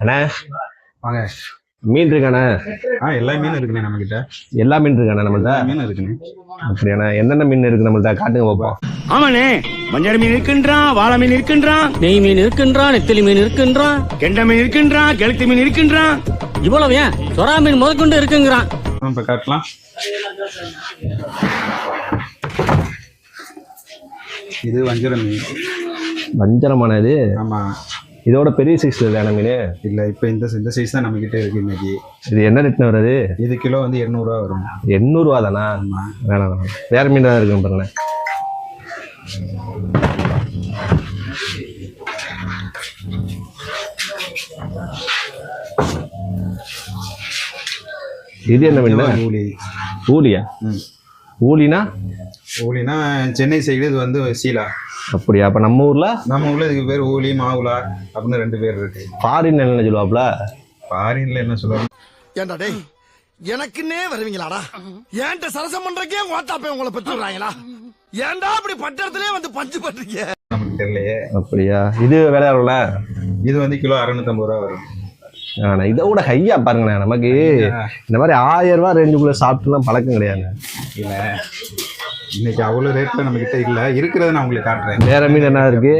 அண்ணா வாங்க. மீன் இருக்காண்ணே? எல்லா மீனும் இருக்குண்ணே நம்ம கிட்ட. எல்லா மீன் இருக்காண்ணே நம்மள்ட்ட? மீன் இருக்குண்ணே. அப்படியாண்ணா? என்னென்ன மீன் இருக்கு நம்மள்ட்ட? காட்டுங்க பார்ப்போம். ஆமாண்ணே, மஞ்சள் மீன் இருக்கின்றான், வாழை மீன் இருக்கின்றான், நெய் மீன் இருக்கின்றான், நெத்திலி மீன் இருக்கின்றான், கெண்டை மீன் இருக்கின்றான், கெளுத்தி மீன் இருக்கின்றான். இவ்வளவு ஏன் சொரா மீன் முதற்கொண்டு இருக்குங்கிறான். இப்ப காட்டலாம். இது வஞ்சர மீன். வஞ்சரமான இது? ஆமா. இதோட பெரிய சைஸ் தானே மீன்? இல்ல, இப்ப இந்த சைஸ் தான் நம்ம கிட்ட இருக்கு இன்னைக்கு. இது என்ன ரேட்னு வருது? இது கிலோ வந்து 800 ரூபா வரும். 800 ரூபா தானா? வேணாம் வேணாம், வேற மீன் தான் இருக்கு பாருங்க. இது என்ன மீன்? ஊலி. ஊலியா? ஊலினா? ஊலினா சென்னை சைடு இது வந்து சீலா. அப்படியா? அப்ப நம்ம ஊர்ல இதுக்கு பேர் ஊலி, மாவுலா அப்படின்னு 2 பேர் இருக்கு. ஃபாரின் என்ன சொல்லுவாப்ல? ஃபாரின்ல என்ன சொல்லுவாங்க? ஏண்டா டேய், எனக்குன்னே வருவீங்களாடா? ஏன்ட்ட சரசம் பண்றக்கே வாட்டாப்பே உங்களை பெற்றுறாங்களா? ஏன்டா அப்படி பட்டத்திலே வந்து பஞ்சு பண்றீங்க? நமக்கு தெரியலையே. அப்படியா? இது விலை எவ்வளோண்ணே? இது வந்து கிலோ 650 ரூபா வரும். இதை விட ஹையா பாருங்கண்ணே. நமக்கு இந்த மாதிரி 1000 ரூபா ரேஞ்சுக்குள்ள சாப்பிட்டுலாம் பழக்கம் கிடையாது. இல்ல, இன்னைக்கு அவ்வளவு ரேட்ல நம்ம கிட்ட இல்ல. இருக்கிறத நான் உங்களுக்கு காட்டுறேன். வேற மீன் என்ன இருக்கு?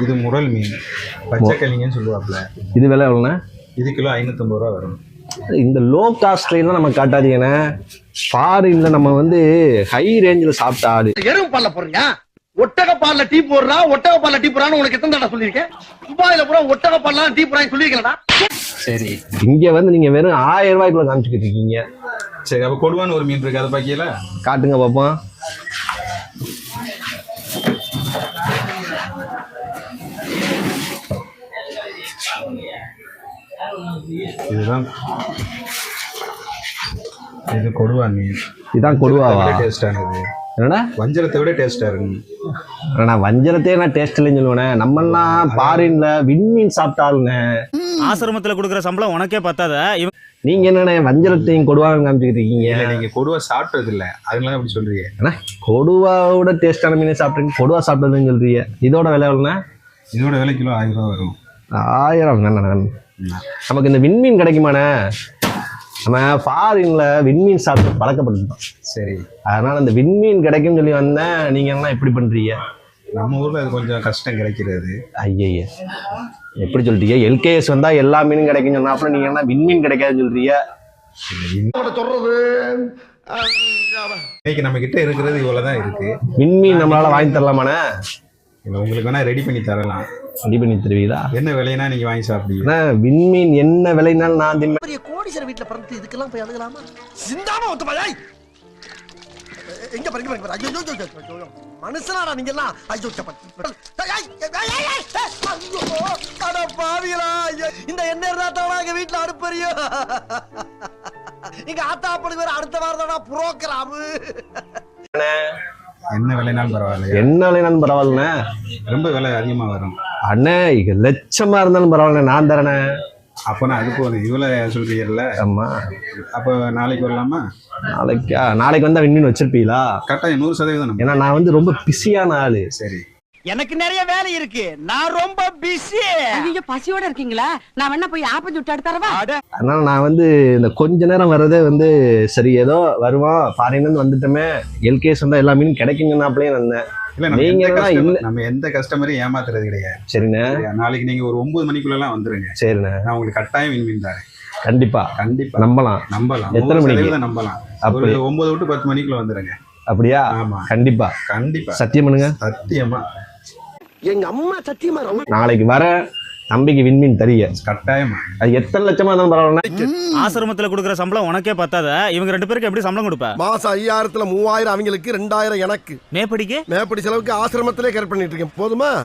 இது முரல் மீன், பச்சைக்கல்லிங்கன்னு சொல்லுவாப்ல. இது விலை எவ்வளோண்ணே? இது கிலோ 550 ரூபா வரும். இந்த லோ காஸ்ட்லாம் நம்ம காட்டாதீங்கண்ணே. ஃபாரின்ல நம்ம வந்து ஹை ரேஞ்சில் சாப்பிட்ட ஆடு. எறும்பு பால்ல போறீங்க? ஒட்டக பால்ல டீ போடுறா, ஒட்டக பால்ல டீ போறான்னு உனக்கு எத்தனை தடவை சொல்லியிருக்கேன்? துபாயில பூரா ஒட்டக பால்ல டீ போறான்னு சொல்லியிருக்கேன்டா. சரி, இங்க வந்து நீங்க வெறும் 1000 ரூபாய்க்குள்ள காமிச்சுக்கிட்டு இருக்கீங்க. சரி, அப்ப கொடுவான்னு ஒரு மீன் இருக்கு, அதை பாக்கியல காட்டுங்க பாப்போம். இதுதான், இது கொடுவா மீன். இதான் கொடுவாவா? டேஸ்டானது. என்னடா? வஞ்சரத்தை விட டேஸ்டா இருக்கு. நான் வஞ்சரத்தையே நான் டேஸ்ட் இல்லைன்னு சொல்லுவேனே. நம்மெல்லாம் ஃபாரின்ல விண்மீன் சாப்பிட்டாலுண்ணே. ஆசிரமத்துல கொடுக்குற சம்பளம் உனக்கே பத்தாத. நீங்க என்னண்ணே வஞ்சரத்தையும் கொடுவான்னு காமிச்சுக்கிட்டு இருக்கீங்க? நீங்க கொடுவா சாப்பிட்டது இல்ல, அதனால அப்படி சொல்றீங்க. ஏன்னா கொடுவாவோட டேஸ்டான மீனே சாப்பிட்றீங்க, கொடுவா சாப்பிட்டதுன்னு சொல்றீங்க. இதோட விலை எவ்வளோண்ணே? இதோட விலை கிலோ 1000 ரூபா வரும். 1000? நமக்கு இந்த விண்மீன் கிடைக்குமாண்ணே? நம்ம ஃபாரின்ல விண்மீன் சாப்பிட்டு பழக்கப்பட்டுட்டோம். சரி, அதனால அந்த விண்மீன் கிடைக்கும்னு சொல்லி வந்தேன். நீங்க என்ன இப்படி பண்றீங்க? நம்ம ஊர்ல அது கொஞ்சம் கஷ்டம் கிடைக்கிறது. ஐய, எப்படி சொல்றீங்க? எல்கேஎஸ் வந்தா எல்லா மீனும் கிடைக்கும் சொன்னாப்புல நீங்க என்ன விண்மீன் கிடைக்காதுன்னு சொல்றீங்க? சொல்றது இன்னைக்கு நம்ம கிட்ட இருக்கிறது இவ்வளவுதான் இருக்கு. விண்மீன் நம்மளால வாங்கி தரலாமாண்ணே? உங்களுக்கு வேணா ரெடி பண்ணி தரலாம். ரெடி பண்ணி தருவீங்களா? என்ன விலைனா நீங்க வாங்கி சாப்பிடுவீங்க. விண்மீன் என்ன விலைனாலும் நான் திம்பேன். கோடீஸ்வரர் வீட்டுல பிறந்து இதுக்கெல்லாம் போய் அழுகலாமா? சிந்தாம ஒத்துமா? எங்க பாருங்க, ஐயோ மனுஷனாடா நீங்க எல்லாம். ஐயோ பாவிகளா, இந்த எண்ணெய் தாத்தாவா எங்க வீட்டுல அடுப்பறியோ? எங்க ஆத்தா அப்படி வேற அடுத்த வாரம் தானா புரோக்கராமு. என்ன விலைனாலும் பரவாயில்ல. என்ன விலைனாலும் பரவாயில்லண்ணே. ரொம்ப விலை அதிகமா வரும் அண்ணே. லட்சமா இருந்தாலும் பரவாயில்ல, நான் தரேனே. அப்ப நான் அதுக்கு ஒரு இவ்வளவு சொல்றீங்கல்ல. ஆமா. அப்ப நாளைக்கு வரலாமா? நாளைக்கு வந்தா விண்மீன் வச்சிருப்பீங்களா? கரெக்டாக 100%. ஏன்னா நான் வந்து ரொம்ப பிஸியான ஆளு. சரி, எனக்கு நிறைய வேலை இருக்கு, நான் ரொம்ப பிஸி. நீங்க பசியோட இருக்கீங்களா? நான் வேணா போய் ஆப்பம் சுட்டு எடுத்து தரவா? அதனால நான் வந்து இந்த கொஞ்ச நேரம் வர்றதே வந்து சரி, ஏதோ வருவோம் ஃபாரின்ல வந்துட்டோமே, எல்கேஎஸ் வந்தா எல்லா மீனும் கிடைக்குங்கன்னாப்லயே வந்தேன். இல்ல, நம்ம எந்த கஸ்டமரையும் ஏமாத்துறது கிடையாது. சரிண்ணே. நாளைக்கு நீங்க ஒரு 9 மணிக்குள்ள வந்துருங்க. சரிண்ணே, நான் உங்களுக்கு கட்டாயம் மீன் தரேன். கண்டிப்பா கண்டிப்பா நம்பலாம். எத்தனை மணிக்கு? நம்பலாம். அப்படி 9 to 10 மணிக்குள்ள வந்துருங்க. அப்படியா? ஆமா, கண்டிப்பா. சத்தியம் பண்ணுங்க. சத்தியமா. எங்க அம்மா சத்தியமா நாளைக்கு வர தம்பிக்கு விண்மீன் தரிய கட்டாயமா. அது எத்தனை லட்சமா இருந்தாலும் பரவாயில்ல. ஆசிரமத்துல கொடுக்குற சம்பளம் உனக்கே பத்தாத. இவங்க 2 பேருக்கு எப்படி சம்பளம் கொடுப்ப? மாசம் 5000ல 3000 அவங்களுக்கு, 2000 எனக்கு. மேப்படிக்கு மேப்படி செலவுக்கு ஆசிரமத்திலே கேர் பண்ணிட்டு இருக்கேன். போதுமா?